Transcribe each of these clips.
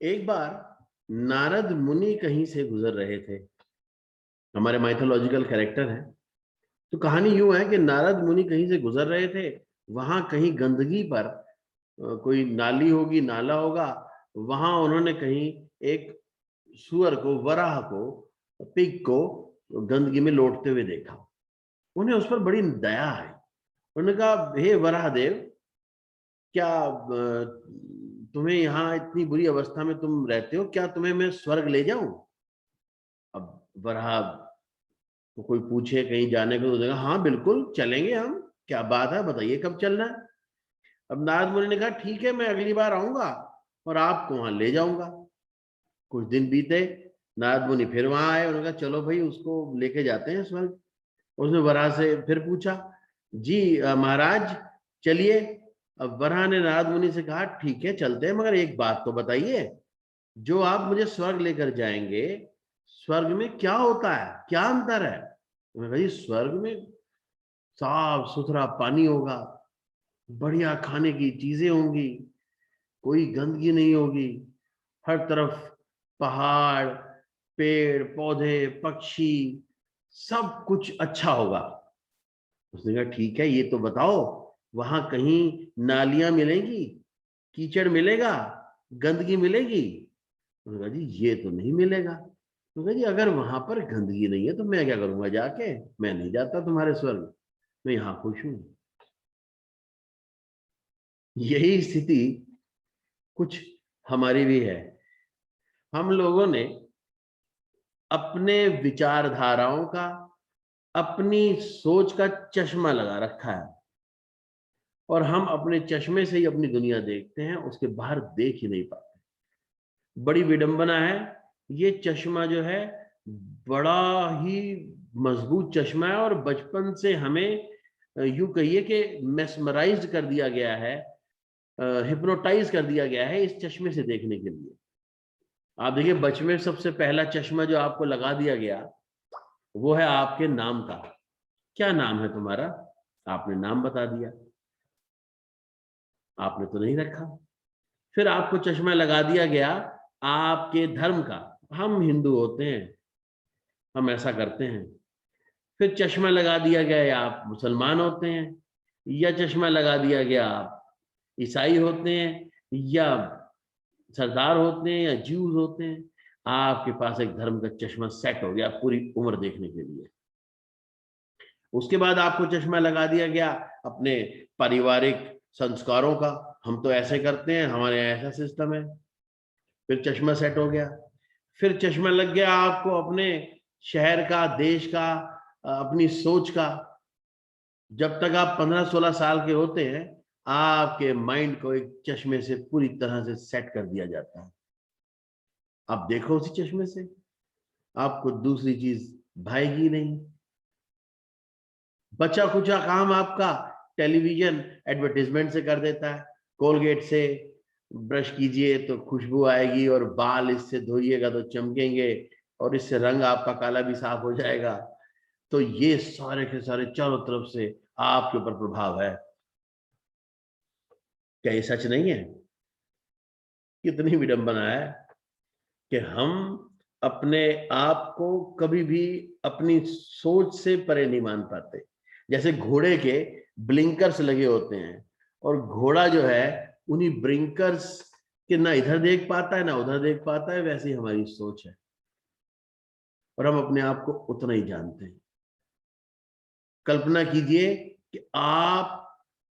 एक बार नारद मुनि कहीं से गुजर रहे थे। हमारे माइथोलॉजिकल कैरेक्टर हैं। तो कहानी यूं है कि नारद मुनि कहीं से गुजर रहे थे। वहां कहीं गंदगी पर कोई नाली होगी, नाला होगा। वहां उन्होंने कहीं एक सुअर को, वराह को, पिग को गंदगी में लौटते हुए देखा। उन्हें उस पर बड़ी दया आई। उन्होंने कहा, हे वराह देव, क्या तुम्हें यहाँ इतनी बुरी अवस्था में तुम रहते हो, क्या तुम्हें मैं स्वर्ग ले जाऊं? अब वराह को कोई पूछे कहीं जाने को तो देगा, हाँ बिल्कुल चलेंगे हम, क्या बात है, बताइए कब चलना है। अब नारद मुनि ने कहा, ठीक है, मैं अगली बार आऊंगा और आपको वहां ले जाऊंगा। कुछ दिन बीते, नारद मुनि फिर वहां आए। उन्होंने कहा, चलो भाई उसको लेके जाते हैं स्वर्ग। उसने वराह से फिर पूछा, जी महाराज चलिए। अब वराह ने नारद मुनि से कहा, ठीक है चलते हैं, मगर एक बात तो बताइए, जो आप मुझे स्वर्ग लेकर जाएंगे, स्वर्ग में क्या होता है, क्या अंतर है? उन्होंने कहा, जी स्वर्ग में साफ सुथरा पानी होगा, बढ़िया खाने की चीजें होंगी, कोई गंदगी नहीं होगी, हर तरफ पहाड़, पेड़ पौधे, पक्षी, सब कुछ अच्छा होगा। उसने कहा, ठीक है, ये तो बताओ, वहां कहीं नालियां मिलेंगी, कीचड़ मिलेगा, गंदगी मिलेगी? उन्होंने कहा, जी ये तो नहीं मिलेगा। तो कहा, जी अगर वहां पर गंदगी नहीं है तो मैं क्या करूंगा जाके? मैं नहीं जाता तुम्हारे स्वर्ग, मैं यहाँ खुश हूं। यही स्थिति कुछ हमारी भी है। हम लोगों ने अपने विचारधाराओं का, अपनी सोच का चश्मा लगा रखा है, और हम अपने चश्मे से ही अपनी दुनिया देखते हैं, उसके बाहर देख ही नहीं पाते। बड़ी विडंबना है। ये चश्मा जो है बड़ा ही मजबूत चश्मा है, और बचपन से हमें यूं कहिए कि मेस्मराइज्ड कर दिया गया है, हिप्नोटाइज कर दिया गया है इस चश्मे से देखने के लिए। आप देखिए, बचपन में सबसे पहला चश्मा जो आपको लगा दिया गया, वो है आपके नाम का। क्या नाम है तुम्हारा? आपने नाम बता दिया, आपने तो नहीं रखा। फिर आपको चश्मा लगा दिया गया आपके धर्म का। हम हिंदू होते हैं, हम ऐसा करते हैं। फिर चश्मा लगा दिया गया या आप मुसलमान होते हैं, या चश्मा लगा दिया गया आप ईसाई होते हैं, या सरदार होते हैं, या ज्यूज होते हैं। आपके पास एक धर्म का चश्मा सेट हो गया पूरी उम्र देखने के लिए। उसके बाद आपको चश्मा लगा दिया गया अपने पारिवारिक संस्कारों का। हम तो ऐसे करते हैं, हमारे यहाँ ऐसा सिस्टम है। फिर चश्मा सेट हो गया। फिर चश्मा लग गया आपको अपने शहर का, देश का, अपनी सोच का। जब तक आप 15-16 साल के होते हैं, आपके माइंड को एक चश्मे से पूरी तरह से सेट कर दिया जाता है। आप देखो उसी चश्मे से, आपको दूसरी चीज भाएगी नहीं। बचा खुचा काम आपका टेलीविजन एडवर्टाइजमेंट से कर देता है। कोलगेट से ब्रश कीजिए तो खुशबू आएगी, और बाल इससे धोइएगा तो चमकेंगे, और इससे रंग आपका काला भी साफ हो जाएगा। तो ये सारे के सारे चारों तरफ से आपके ऊपर प्रभाव है। क्या ये सच नहीं है? कितनी विडंबना है कि हम अपने आप को कभी भी अपनी सोच से परे नहीं मान पाते। जैसे घोड़े के ब्लिंकर्स लगे होते हैं, और घोड़ा जो है उन्हीं ब्लिंकर्स के ना इधर देख पाता है ना उधर देख पाता है, वैसी हमारी सोच है। और हम अपने आप को उतना ही जानते हैं। कल्पना कीजिए कि आप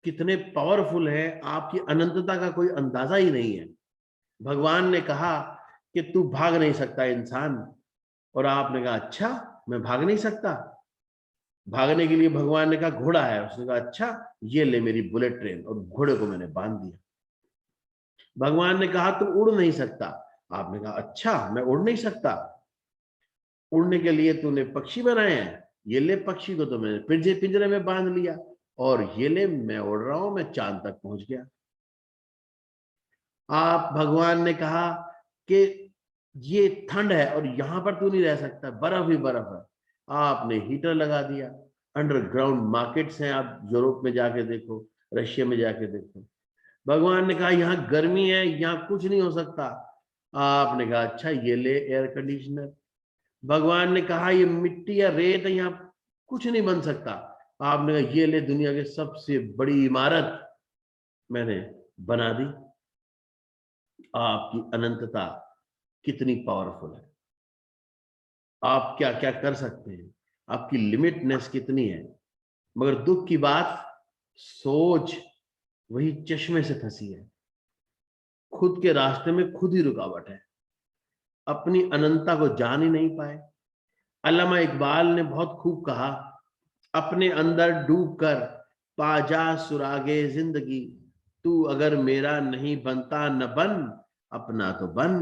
कितने पावरफुल हैं, आपकी अनंतता का कोई अंदाजा ही नहीं है। भगवान ने कहा कि तू भाग नहीं सकता इंसान, और आपने कहा अच्छा मैं भाग नहीं सकता। भागने के लिए भगवान ने कहा घोड़ा है, उसने कहा अच्छा ये ले मेरी बुलेट ट्रेन, और घोड़े को मैंने बांध दिया। भगवान ने कहा तू उड़ नहीं सकता, आपने कहा अच्छा मैं उड़ नहीं सकता। उड़ने के लिए तूने पक्षी बनाए हैं, ये ले पक्षी को तो मैंने पिंजरे में बांध लिया, और ये ले मैं उड़ रहा हूं, मैं चांद तक पहुंच गया। आप भगवान ने कहा कि ये ठंड है और यहां पर तू नहीं रह सकता, बर्फ ही बर्फ है, आपने हीटर लगा दिया। अंडरग्राउंड मार्केट्स हैं, आप यूरोप में जाके देखो, रशिया में जाके देखो। भगवान ने कहा यहाँ गर्मी है, यहाँ कुछ नहीं हो सकता, आपने कहा अच्छा ये ले एयर कंडीशनर। भगवान ने कहा ये मिट्टी या रेत है, यहाँ कुछ नहीं बन सकता। आपने कहा ये ले दुनिया की सबसे बड़ी इमारत मैंने बना दी। आपकी अनंतता कितनी पावरफुल है, आप क्या क्या कर सकते हैं, आपकी लिमिटनेस कितनी है। मगर दुख की बात, सोच वही चश्मे से फंसी है, खुद के रास्ते में खुद ही रुकावट है, अपनी अनंतता को जान ही नहीं पाए। अल्लामा इकबाल ने बहुत खूब कहा, अपने अंदर डूब कर पा जा सुरागे जिंदगी, तू अगर मेरा नहीं बनता न बन, अपना तो बन।